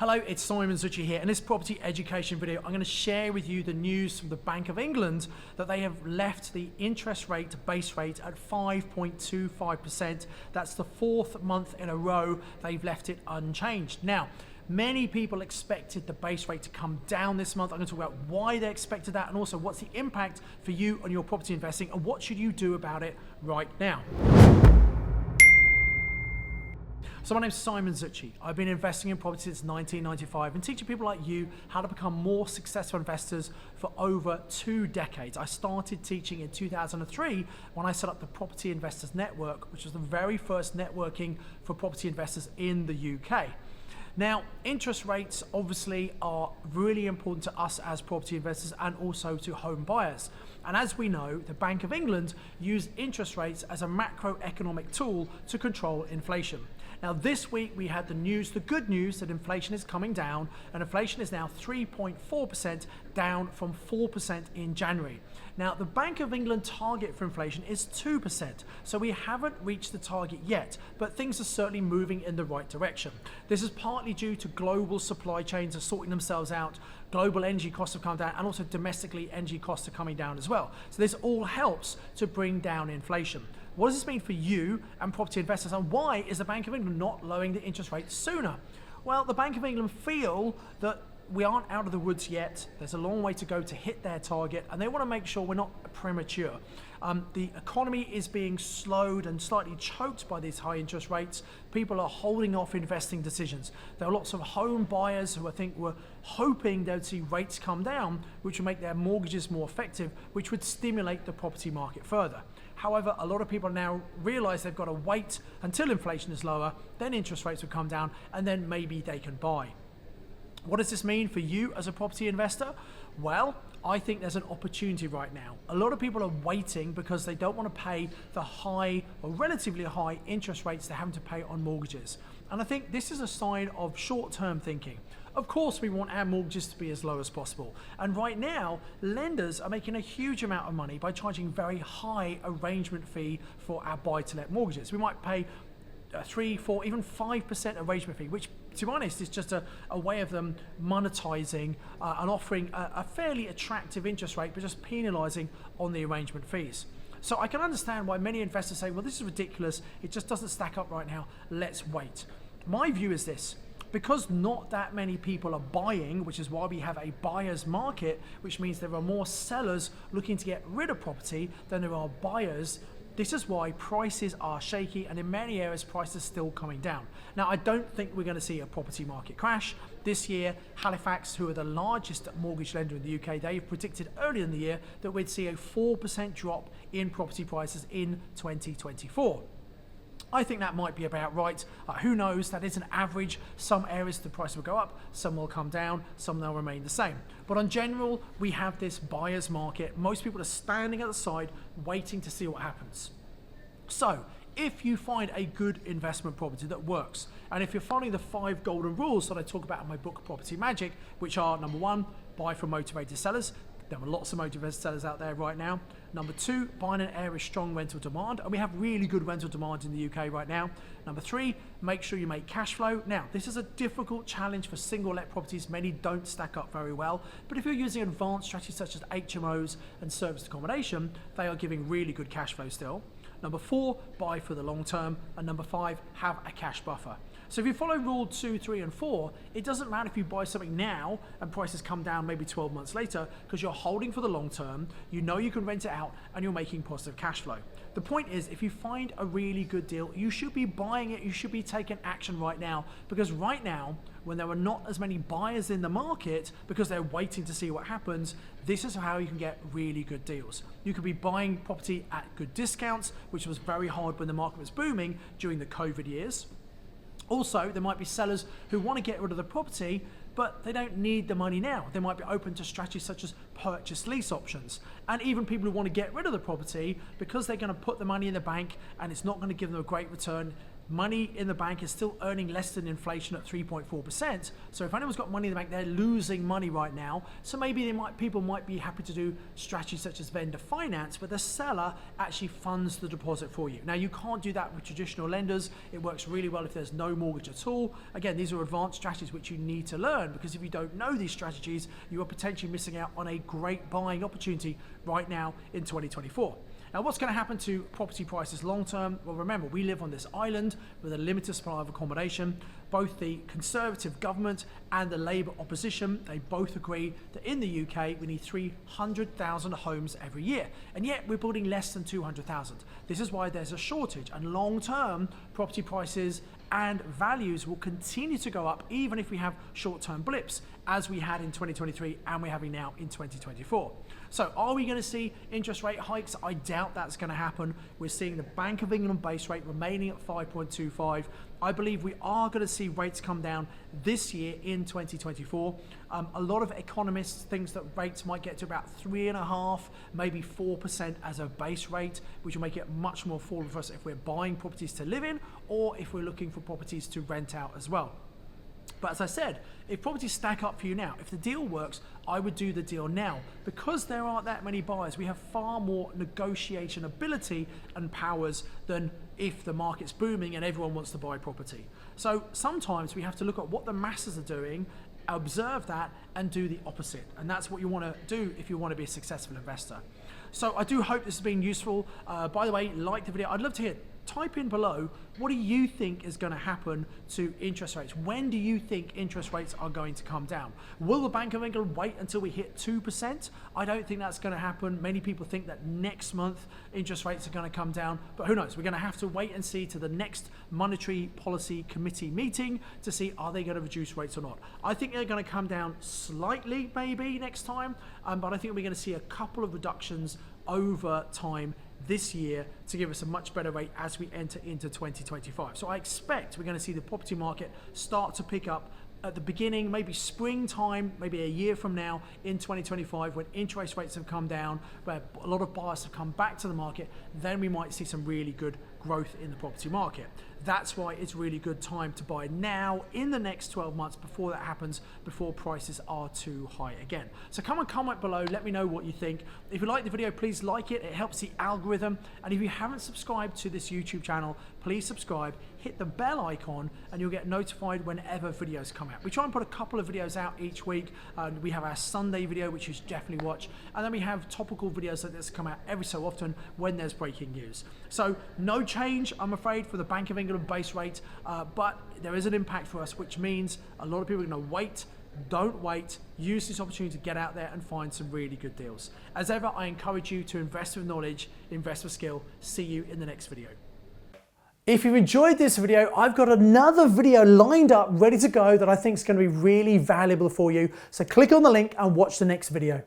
Hello, it's Simon Zutshi here. In this property education video, I'm going to share with you the news from the Bank of England that they have left the interest rate, base rate at 5.25%. That's the fourth month in a row they've left it unchanged. Now, many people expected the base rate to come down this month. I'm going to talk about why they expected that and also what's the impact for you on your property investing and what should you do about it right now. So my name's Simon Zutshi. I've been investing in property since 1995 and teaching people like you how to become more successful investors for over 2 decades. I started teaching in 2003 when I set up the Property Investors Network, which was the very first networking for property investors in the UK. Now, interest rates obviously are really important to us as property investors and also to home buyers. And as we know, the Bank of England used interest rates as a macroeconomic tool to control inflation. Now, this week we had the good news that inflation is coming down, and inflation is now 3.4%, down from 4% in January. Now, the Bank of England target for inflation is 2%, so we haven't reached the target yet, but things are certainly moving in the right direction. This is partly due to global supply chains are sorting themselves out, global energy costs have come down, and also domestically energy costs are coming down as well. So this all helps to bring down inflation. What does this mean for you and property investors, and why is the Bank of England not lowering the interest rate sooner? Well, the Bank of England feel that we aren't out of the woods yet. There's a long way to go to hit their target, and they want to make sure we're not premature. The economy is being slowed and slightly choked by these high interest rates. People are holding off investing decisions. There are lots of home buyers who I think were hoping they'd see rates come down, which would make their mortgages more effective, which would stimulate the property market further. However, a lot of people now realize they've got to wait until inflation is lower, then interest rates will come down, and then maybe they can buy. What does this mean for you as a property investor? Well, I think there's an opportunity right now. A lot of people are waiting because they don't want to pay the high or relatively high interest rates they're having to pay on mortgages. And I think this is a sign of short-term thinking. Of course, we want our mortgages to be as low as possible. And right now, lenders are making a huge amount of money by charging very high arrangement fee for our buy-to-let mortgages. We might pay 3, 4, even 5% arrangement fee, which, to be honest, is just a way of them monetizing and offering a fairly attractive interest rate, but just penalizing on the arrangement fees. So I can understand why many investors say, well, this is ridiculous. It just doesn't stack up right now. Let's wait. My view is this. Because not that many people are buying, which is why we have a buyer's market, which means there are more sellers looking to get rid of property than there are buyers. This is why prices are shaky, and in many areas prices are still coming down. Now, I don't think we're going to see a property market crash. This year, Halifax, who are the largest mortgage lender in the UK, they've predicted earlier in the year that we'd see a 4% drop in property prices in 2024. I think that might be about right. Who knows? That is an average. Some areas the price will go up, some will come down, some will remain the same. But in general, we have this buyer's market. Most people are standing at the side waiting to see what happens. So, if you find a good investment property that works, and if you're following the 5 golden rules that I talk about in my book, Property Magic, which are number 1, buy from motivated sellers. There are lots of motivated sellers out there right now. Number 2, buy in an area with strong rental demand, and we have really good rental demand in the UK right now. Number 3, make sure you make cash flow. Now, this is a difficult challenge for single-let properties. Many don't stack up very well, but if you're using advanced strategies such as HMOs and serviced accommodation, they are giving really good cash flow still. Number 4, buy for the long term, and number 5, have a cash buffer. So if you follow rule 2, 3, and 4, it doesn't matter if you buy something now and prices come down maybe 12 months later, because you're holding for the long term, you know you can rent it out, and you're making positive cash flow. The point is, if you find a really good deal, you should be buying it, you should be taking action right now, because right now, when there are not as many buyers in the market, because they're waiting to see what happens, this is how you can get really good deals. You could be buying property at good discounts, which was very hard when the market was booming during the COVID years. Also, there might be sellers who want to get rid of the property, but they don't need the money now. They might be open to strategies such as purchase lease options. And even people who want to get rid of the property, because they're going to put the money in the bank and it's not going to give them a great return, money in the bank is still earning less than inflation at 3.4%. So if anyone's got money in the bank, they're losing money right now. So maybe people might be happy to do strategies such as vendor finance, where the seller actually funds the deposit for you. Now, you can't do that with traditional lenders. It works really well if there's no mortgage at all. Again, these are advanced strategies which you need to learn, because if you don't know these strategies, you are potentially missing out on a great buying opportunity right now in 2024. Now, what's going to happen to property prices long term? Well, remember, we live on this island with a limited supply of accommodation. Both the Conservative government and the Labour opposition, they both agree that in the UK we need 300,000 homes every year, and yet we're building less than 200,000. This is why there's a shortage, and long term property prices and values will continue to go up even if we have short-term blips, as we had in 2023 and we're having now in 2024. So are we going to see interest rate hikes? I doubt that's going to happen. We're seeing the Bank of England base rate remaining at 5.25. I believe we are going to see rates come down this year in 2024. A lot of economists think that rates might get to about 3.5%, maybe 4% as a base rate, which will make it much more affordable for us if we're buying properties to live in or if we're looking for properties to rent out as well. But as I said, if properties stack up for you now, if the deal works, I would do the deal now. Because there aren't that many buyers, we have far more negotiation ability and powers than if the market's booming and everyone wants to buy property. So sometimes we have to look at what the masses are doing, observe that, and do the opposite. And that's what you want to do if you want to be a successful investor. So I do hope this has been useful. By the way, like the video. I'd love to hear. Type in below, what do you think is going to happen to interest rates? When do you think interest rates are going to come down? Will the Bank of England wait until we hit 2%? I don't think that's going to happen. Many people think that next month interest rates are going to come down, but who knows? We're going to have to wait and see to the next Monetary Policy Committee meeting to see are they going to reduce rates or not. I think they're going to come down slightly maybe next time, but I think we're going to see a couple of reductions over time this year to give us a much better rate as we enter into 2025. So I expect we're going to see the property market start to pick up at the beginning, maybe springtime, maybe a year from now in 2025, when interest rates have come down, where a lot of buyers have come back to the market. Then we might see some really good growth in the property market. That's why it's a really good time to buy now in the next 12 months before that happens, before prices are too high again. So come and comment below, let me know what you think. If you like the video, please like it. It helps the algorithm. And if you haven't subscribed to this YouTube channel, please subscribe, hit the bell icon, and you'll get notified whenever videos come out. We try and put a couple of videos out each week. We have our Sunday video, which you should definitely watch. And then we have topical videos like this come out every so often when there's breaking news. So no change, I'm afraid, for the Bank of England base rate, but there is an impact for us, which means a lot of people are going to wait. Don't wait. Use this opportunity to get out there and find some really good deals. As ever, I encourage you to invest with knowledge, invest with skill. See you in the next video. If you've enjoyed this video, I've got another video lined up, ready to go, that I think is going to be really valuable for you. So click on the link and watch the next video.